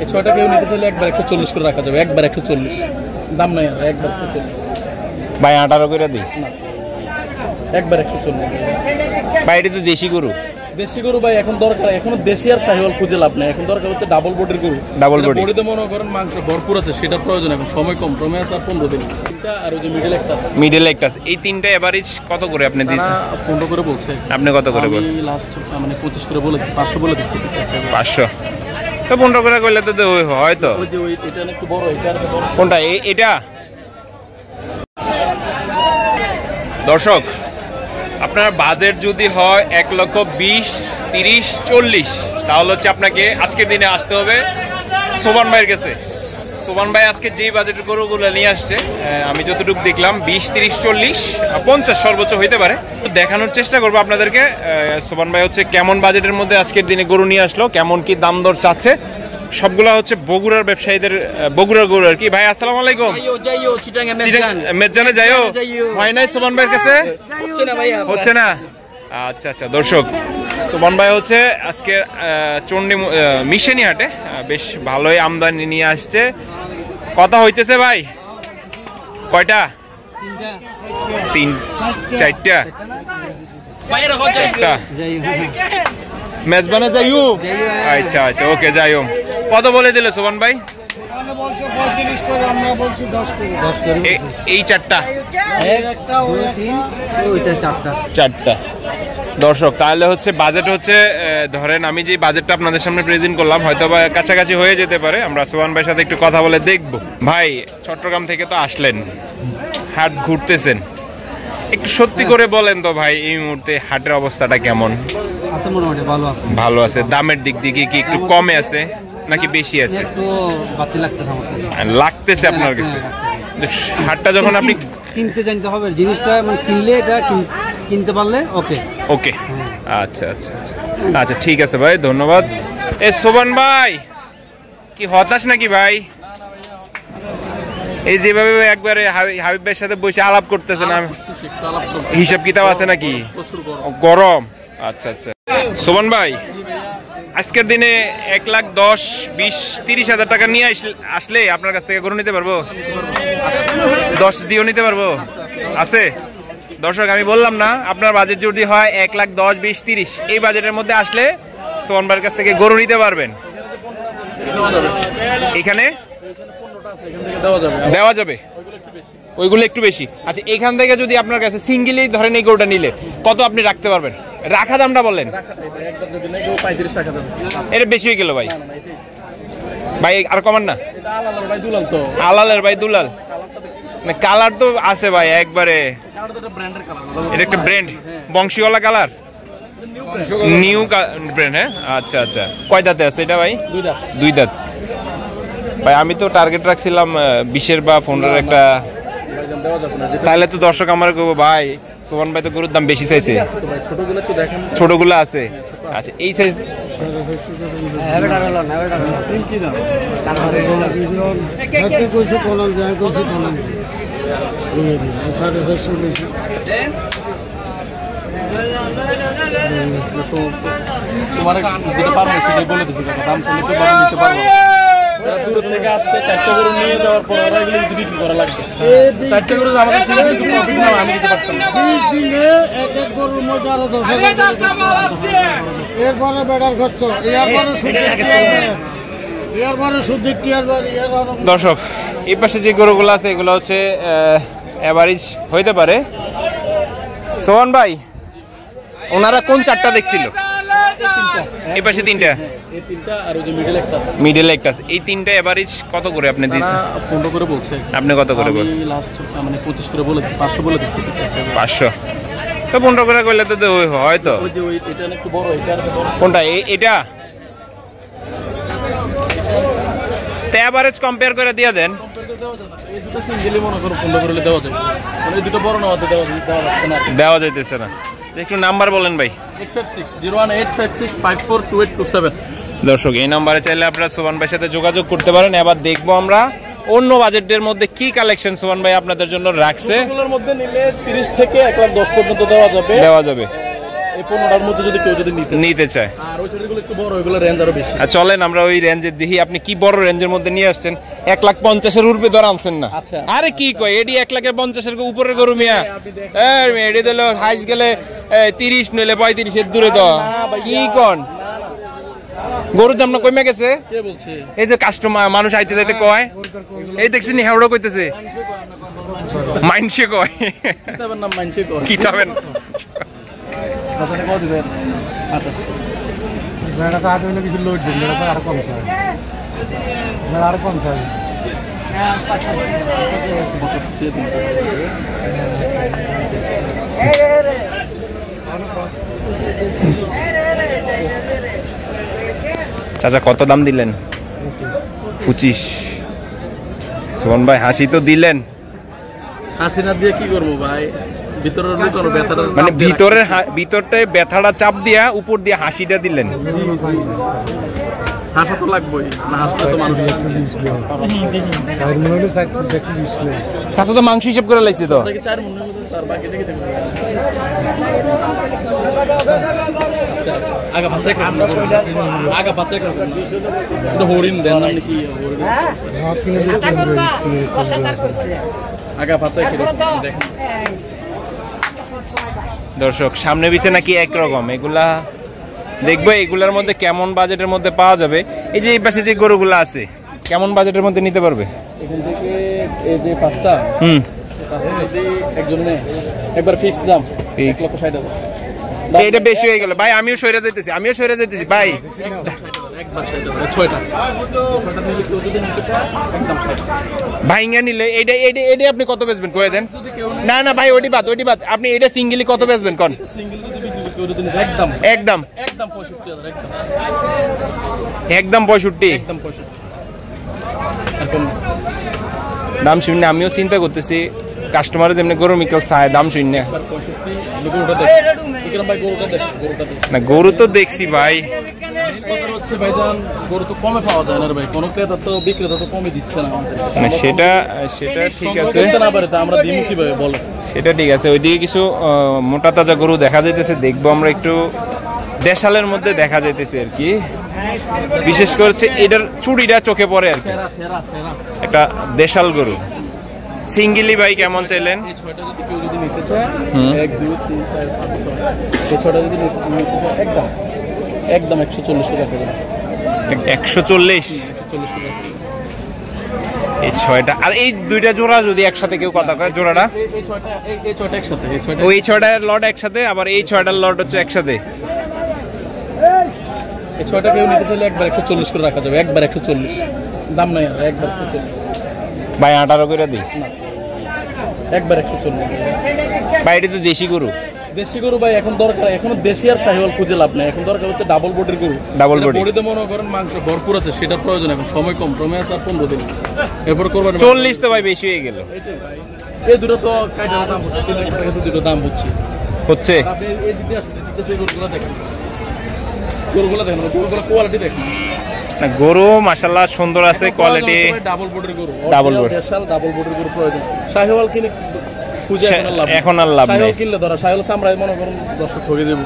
এই ছয়টা কেউ নিতে চাইলে একবার 140 করে রাখা যাবে, একবার 140, দাম নাই আর একবার 140 ভাই 18 করে দিই, একবার 140 ভাই। এটা তো দেশি গরু, দেশি গরু ভাই এখন দরকার, এখনো দেশি আর শাহিওয়াল খুঁজে লাভ নাই, এখন দরকার হচ্ছে ডাবল বডির গরু। ডাবল বডি বডিতে মনে করেন মাংস ভরপুর আছে, সেটা প্রয়োজন, এখন সময় কম, সময় আছে আর 15 দিন। তিনটা আর ওই যে মিডল একটা আছে, মিডল একটা আছে। এই তিনটা এভারেজ কত করে আপনি দিন? 15 করে বলছে। আপনি কত করে বলেন? আমি লাস্ট মানে 25 করে বলে 500 বলে দিচ্ছি। 500 তো 15 করে কইলে তো হয় তো। ওই যে ওই এটা একটু বড়, এটা আর বড়। কোনটা? এটা। দর্শক, আপনার বাজেট যদি হয় 1,20,000, 30, 40, তাহলে হচ্ছে আপনাকে আজকের দিনে আসতে হবে সোবান ভাইয়ের কাছে। সোবান ভাই আজকে যেই বাজেটের গরুগুলো নিয়ে আসছে, আমি যতটুকু দেখলাম 20, 30, 40, 50 সর্বোচ্চ হইতে পারে। দেখানোর চেষ্টা করবো আপনাদেরকে সোবান ভাই হচ্ছে কেমন বাজেটের মধ্যে আজকের দিনে গরু নিয়ে আসলো, কেমন কি দাম দর চাচ্ছে। সবগুলা হচ্ছে বগুড়ার ব্যবসায়ীদের, বগুড়ার গরু আর কি। ভাই আসসালামু আলাইকুম। মেজানে যাইও হয় নাই সোবান ভাইয়ের কাছে? হচ্ছে না। আচ্ছা আচ্ছা, দর্শক সোবান ভাই হচ্ছে আজকে চন্ডী মিশনি হাটে বেশ ভালোই আমদানি নিয়ে আসছে। কথা হইতেছে ভাই? কয়টা? 3, 4টা। মেজবানে যাইও। আচ্ছা আচ্ছা, ওকে যাইও। কত বলে দিলে সোবান ভাই? এই 4টা, 4টা। দর্শক তাহলে হচ্ছে বাজেট হচ্ছে ধরেন আমি যে বাজেটটা আপনাদের সামনে প্রেজেন্ট করলাম হয়তো বা কাছাকাছি হয়ে যেতে পারে। আমরা সোহান ভাইয়ের সাথে একটু কথা বলে দেখব। ভাই চট্টগ্রাম থেকে তো আসলেন, হাট ঘুরতেছেন, একটু সত্যি করে বলেন তো ভাই এই মুহূর্তে হাটের অবস্থাটা কেমন? আছে মোটামুটি ভালো আছে। ভালো আছে। দামের দিক দিয়ে কি একটু কমে আছে নাকি বেশি আছে? একটু বাড়তি লাগতেছে আমার, লাগতেছে আপনার কাছে? হাটটা যখন আপনি কিনতে জানতে হবে জিনিসটা, মানে কিনলে এটা কিনতে পারলে ওকে ওকে। আচ্ছা আচ্ছা আচ্ছা আচ্ছা, ঠিক আছে ভাই, ধন্যবাদ। এ সোবান ভাই কি হতাশ নাকি ভাই? এই যেভাবে একবারে হাবিব ভাইয়ের সাথে বসে আলাপ করতেছে না, হিসাব কিতাব আছে নাকি? গরম। আচ্ছা আচ্ছা, সোবান ভাই আজকের দিনে 1,10,000, 20, 30 হাজার টাকা নিয়ে আসলে আপনার কাছ থেকে গরু নিতে পারবো? 10 দিয়েও নিতে পারবো? আছে? দর্শক আমি বললাম না, আপনার বাজেট যদি হয় 1,10,000, 20, 30 এই বাজেটের মধ্যে আসলে সোহান ভাইয়ের কাছ থেকে গরু নিতে পারবেন। এখানে দেওয়া যাবে, ওইগুলো একটু বেশি। আচ্ছা, এখান থেকে যদি আপনার কাছে সিঙ্গেলি ধরেন এই গরুটা নিলে কত আপনি রাখতে পারবেন? রাখা দামটা বলেন। এটা বেশি হয়ে গেল ভাই। ভাই আর কমান না? আলালের ভাই দুলাল, কালার তো আছে ভাই একবারে, এটা একটা brand, Bansiwala colour, new brand. হ্যাঁ আচ্ছা আচ্ছা, কয় দাঁতে আছে এটা ভাই? 2 দাঁত। ভাই আমি তো টার্গেট রাখছিলাম 20 বা 15 একটা। তাহলে তো দর্শক আমার ভাই সোহান ভাই তো গরুর দাম বেশি চাইছে। ছোটগুলো আছে? আচ্ছা, এই সাইজ তোমার যেটা পারবো সেটাই বলে দিচ্ছি, দাম চাইলে নিতে পারবো। দূর থেকে আসছে 4টা গরু নিয়ে যাওয়ার পর ওরা এগুলো যদি বিক্রি করা লাগবে, 4টা গরু আমাদের প্রফিট না, আমি দিতে পারতাম না। 20 দিনে এক এক গরুর মধ্যে আরো 10,000 এরপরে বেটার খরচ, এরপরে সুদের টিয়ার। দর্শক এই পাশে যে গরুগুলো আছে এগুলো হচ্ছে এভারেজ হইতে পারে। সোহান ভাই ওনারা কোন 4টা দেখছিল? এই পাশে 3টা, এই 3টা আর ওই যে মিডল একটা আছে। মিডল একটা আছে। এই 3টা এভারেজ কত করে আপনি দিন? 15 করে বলছে। আপনি কত করে বলেন? আমি লাস্ট মানে 25 করে বলে 500 বলে দিচ্ছি। 500 তো 15 করে কইলে তো হয় তো। ওই যে ওই এটা একটু বড়, এটা আর বড়। কোনটা? এটা তে এভারেজ কম্পেয়ার করে দিয়ে দেন। এই দুটো সিঙ্গেলি মনে করো 15 করে দেওয়া যায়, মানে এই দুটো বড় না হতে দেওয়া যাচ্ছে না, দেওয়া যাইতেছে না। একটু নাম্বার বলেন ভাই। 856-01856-542827। দর্শক এই নাম্বারে চাইলে আপনারা সোহান ভাইয়ের সাথে যোগাযোগ করতে পারেন। এবার দেখবো আমরা অন্য বাজেটের মধ্যে কি কালেকশন সোহান ভাই আপনাদের জন্য রাখছে। এগুলোর মধ্যে নিলে 30 থেকে 1,10,000 পর্যন্ত দেওয়া যাবে। এই 15টার মধ্যে যদি কেউ যদি নিতে চায়। আর ওই ছেলেগুলো একটু বড়, ওইগুলো রেঞ্জ আরো বেশি। চলেন আমরা ওই রেঞ্জের দেখি। আপনি কি বড় রেঞ্জের মধ্যে নিয়ে আসছেন? 1,50,000 উপরে ধরে আনছেন না? আচ্ছা। আরে কি কয়, এডি 1,50,000 উপরের গরু মিয়া। এডি দিল হাইস গেলে 30 নইলে 35 এর দূরে তো কি কোন গরুর দাম না কমে গেছে? কে বলছে? এই যে কাস্টমার মানুষ আইতে যাইতে কয়, এই দেখছেন হেওড়া কইতেছে মাইনসে কয়, কিতাবের নাম মানছে কয়, কিতাবেন কথাটা কও দিবেন। আচ্ছা বেড়া তো আগে কিছু লোড দিন, বেড়া তো আর কম চাই, বেড়া আর কম চাই। চাচা কত দাম দিলেন? 25। সোহন ভাই হাসি তো দিলেন, হাসি না দিয়ে কি করবো ভাই? ভিতরের লুকানো ব্যথাটা মানে ভিতরটায় ব্যথাটা চাপ দিয়া উপর দিয়ে হাসিটা দিলেন। হাসা তো লাগবেই, না হাসলে তো মানুষ চাচা তো মাংস হিসেব করে লাইছে তো। 4 মনে হচ্ছে স্যার, বাকিটা কি দেখবেন? আচ্ছা আগা ভাষায় করবেন না, আগা ভাষায় করবেন না, এটা হরিণ দেন না কি হরিণ? আগা ভাষায় কি দেখেন দর্শক, সামনে পিছে নাকি একরকম। এগুলা দেখবো এগুলার মধ্যে কেমন বাজেটের মধ্যে পাওয়া যাবে। এই যে এই পাশে যে গরুগুলো আছে কেমন বাজেটের মধ্যে নিতে পারবে? এখান থেকে এই যে 5টা, 5টা যদি একজন নেয় একবার ফিক্সড দাম 1,60,000। এটা বেশি হয়ে গেল ভাই, আমিও সইরা যাইতেছি ভাই। একবার 60,000, 6টা নিলে কেউ যদি নিতে চায় একদম 60। ভাইঙ্গা নিলে এটা আপনি কত বেচবেন কয়ে দেন? না না ভাই ওটি বাদ আপনি এটা সিঙ্গেলি কত বেচবেন কোন? সিঙ্গেল যদি বিক্রি করে কেউ যদি নিতে একদম 65,000, একদম 65। এখন দাম শুনে আমিও চিন্তা করতেছি, কাস্টমার যেমনি গরু মিকাল চায় দাম শুনে। 65 গরুটা দেখ, বিক্রম ভাই গরুটা দেখ না গরু তো দেখছি ভাই, কথা হচ্ছে ভাইজান গরু তো কমে পাওয়া যায় না রে ভাই, কোনো ক্রেতা তো বিক্রেতা তো কমে দিচ্ছে না আমাদের। মানে সেটা ঠিক আছে, না পারে তা আমরা দিমু কিভাবে বলো? সেটা ঠিক আছে। ওইদিকে কিছু মোটা তাজা গরু দেখা যাইতেছে, দেখবো আমরা একটু। দেশালের মধ্যে দেখা যাইতেছে আর কি, বিশেষ করে এটার চুড়িটা চোখে পড়ে আর কি। একটা দেশাল গরু সিঙ্গেলি ভাই কেমন চাইলেন? এই 6টা যদি কেউ যদি নিতে চায় 1 2 3 4 5 6, এই 6টা যদি নিতে চায় একদম 140 টাকা করে। 140 টাকা এই 6টা। আর এই দুইটা জোড়া যদি একসাথে কেউ কথা কয়, জোড়াটা এই 6টা একসাথে, ওই 6টার লট একসাথে, আবার এই 6টার লট হচ্ছে একসাথে। এই 6টা কেউ নিতে চাইলে একবার 140 করে রাখা যাবে, একবার 140 দাম নাই আর একবার 140 ভাই 18 করে দিই একবার 140 ভাই। এটা তো দেশি গরু, দেশি গরু ভাই এখন দরকার, এখন দেশি আর শাহিওয়াল খুঁজে লাভ নাই, এখন দরকার হচ্ছে ডাবল বডির গরু। ডাবল বডি বডিতে মনে করেন মাংস ভরপুর আছে, সেটা প্রয়োজন। এখন সময় কম, সময় আছে আর 15 দিন, এরপর করবেন 40 তো ভাই বেশি হয়ে গেল। এটাই ভাই, এই দুটো তো কাইটার দাম হচ্ছে 3 লাখ টাকা, দুটো দাম হচ্ছে। আপনি এই দিক দিয়ে আসলে এই গরুগুলো দেখেন, গরুগুলো কোয়ালিটি দেখেন না। গরু মাশাআল্লাহ সুন্দর আছে, কোয়ালিটি। ডাবল বডির গরু, ডাবল বডি, দেশাল ডাবল বডির গরু প্রয়োজন। শাহিওয়াল কিনে খুঁজে এখন আর লাভ নেই। শাহিওয়াল কিনলে ধরা শাহিওয়াল চামড়ায় মনে করুন দর্শক ঠকে দেবো।